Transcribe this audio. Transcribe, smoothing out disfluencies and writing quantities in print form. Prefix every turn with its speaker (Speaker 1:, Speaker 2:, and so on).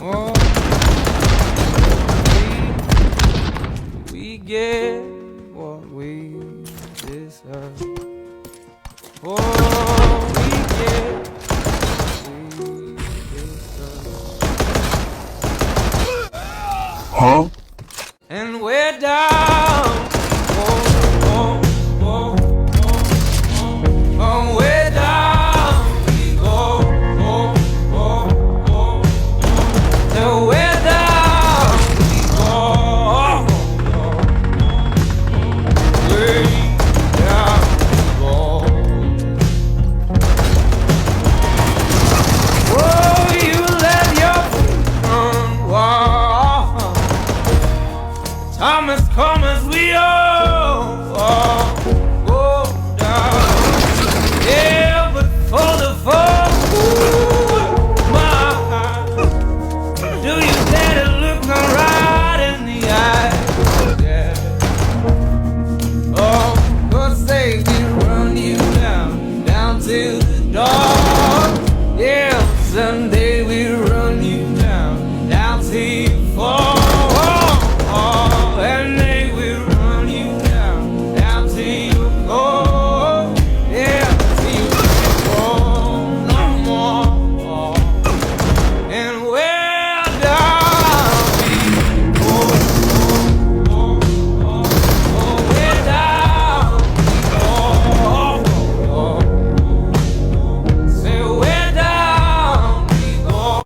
Speaker 1: Oh, we get what we deserve. Oh, we get what we deserve.
Speaker 2: Huh?
Speaker 1: And we're down. Oh, oh, oh, oh, oh, oh, we're down. We go. Oh, oh, oh, oh. Till we're down. We go. Oh, oh, way down we go. Oh, you let your feet run wild. Time has come as we all go down. Yeah, but for the fall, my heart, do you dare to look me right in the eye? Yeah. Oh, God save me, run you down, down to the dark.